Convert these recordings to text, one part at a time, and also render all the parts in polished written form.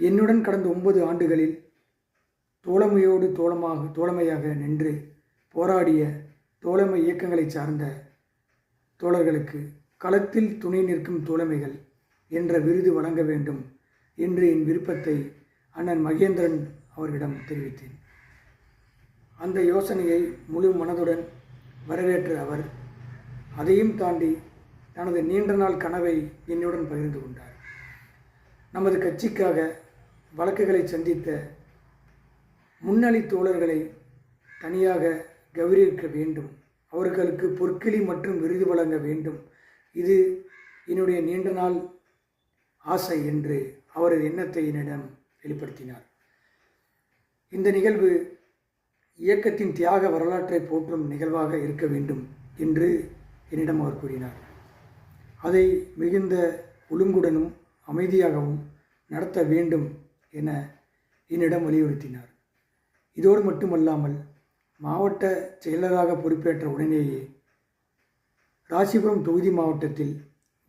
என்னுடன் கடந்த 9 ஆண்டுகளில் தோழமையோடு தோழமையாக நின்று போராடிய தோழமை இயக்கங்களை சார்ந்த தோழர்களுக்கு களத்தில் துணை நிற்கும் தோழமைகள் என்ற விருது வழங்க வேண்டும் என்று என் விருப்பத்தை அண்ணன் மகேந்திரன் அவர்களிடம் தெரிவித்தேன். அந்த யோசனையை முழு மனதுடன் வரவேற்ற அவர் அதையும் தாண்டி தனது நீண்ட நாள் கனவை என்னுடன் பகிர்ந்து கொண்டார். நமது கட்சிக்காக வழக்குகளை சந்தித்த முன்னணி தோழர்களை தனியாக கௌரவிக்க வேண்டும், அவர்களுக்கு பொற்கிளி மற்றும் விருது வழங்க வேண்டும், இது என்னுடைய நீண்ட நாள் ஆசை என்று அவரது எண்ணத்தை என்னிடம் வெளிப்படுத்தினார். இந்த நிகழ்வு இயக்கத்தின் தியாக வரலாற்றை போற்றும் நிகழ்வாக இருக்க வேண்டும் என்று என்னிடம் அவர் கூறினார். அதை மிகுந்த ஒழுங்குடனும் அமைதியாகவும் நடத்த வேண்டும் என என்னிடம் வலியுறுத்தினார். இதோடு மட்டுமல்லாமல் மாவட்ட செயலராக பொறுப்பேற்ற உடனேயே ராசிபுரம் தொகுதி மாவட்டத்தில்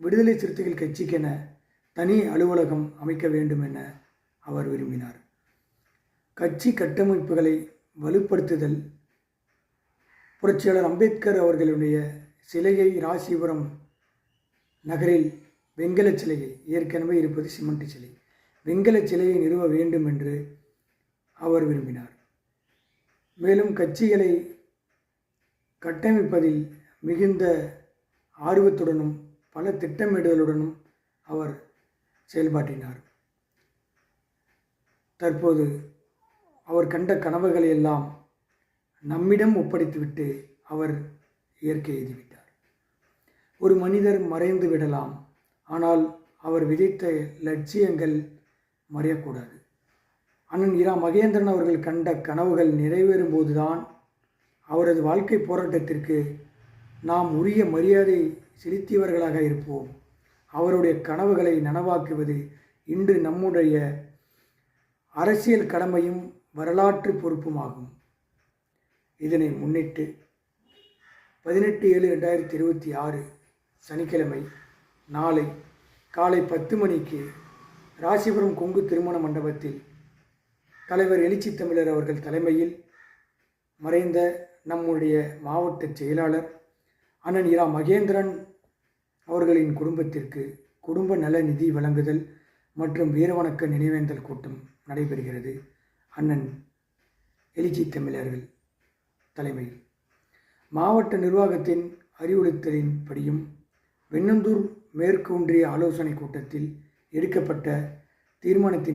விடுதலை சிறுத்தைகள் கட்சிக்கென தனி அலுவலகம் அமைக்க வேண்டும் என அவர் விரும்பினார். கட்சி கட்டமைப்புகளை வலுப்படுத்துதல், புரட்சியாளர் அம்பேத்கர் அவர்களுடைய சிலையை ராசிபுரம் நகரில் வெண்கல சிலையை, ஏற்கனவே இருப்பது சிமெண்ட் சிலை, வெண்கல சிலையை நிறுவ வேண்டும் என்று அவர் விரும்பினார். மேலும் கட்சிகளை கட்டமைப்பதில் மிகுந்த ஆர்வத்துடனும் பல திட்டமிடலுடனும் அவர் செயல்பாட்டினார். தற்போது அவர் கண்ட கனவுகளை எல்லாம் நம்மிடம் ஒப்படைத்துவிட்டு அவர் இயற்கை எழுதிவிட்டார். ஒரு மனிதர் மறைந்து விடலாம், ஆனால் அவர் விதைத்த லட்சியங்கள் மறையக்கூடாது. அண்ணன் இரா மகேந்திரன் அவர்கள் கண்ட கனவுகள் நிறைவேறும் போதுதான் அவரது வாழ்க்கை போராட்டத்திற்கு நாம் உரிய மரியாதை செலுத்தியவர்களாக இருப்போம். அவருடைய கனவுகளை நனவாக்குவது இன்று நம்முடைய அரசியல் கடமையும் வரலாற்று பொறுப்புமாகும். இதனை முன்னிட்டு 18/7/2026 சனிக்கிழமை நாளை காலை 10 மணிக்கு ராசிபுரம் கொங்கு திருமண மண்டபத்தில் தலைவர் எழுச்சி தமிழர் அவர்கள் தலைமையில் மறைந்த நம்முடைய மாவட்ட செயலாளர் அண்ணன் இரா மகேந்திரன் அவர்களின் குடும்பத்திற்கு குடும்ப நல நிதி வழங்குதல் மற்றும் வீரவணக்க நினைவேந்தல் கூட்டம் நடைபெறுகிறது. அண்ணன் எழுச்சி தமிழர்கள் தலைமையில் மாவட்ட நிர்வாகத்தின் அறிவுறுத்தலின்படியும் வெண்ணந்தூர் மேற்கு ஒன்றிய ஆலோசனை கூட்டத்தில் எடுக்கப்பட்ட தீர்மானத்தின்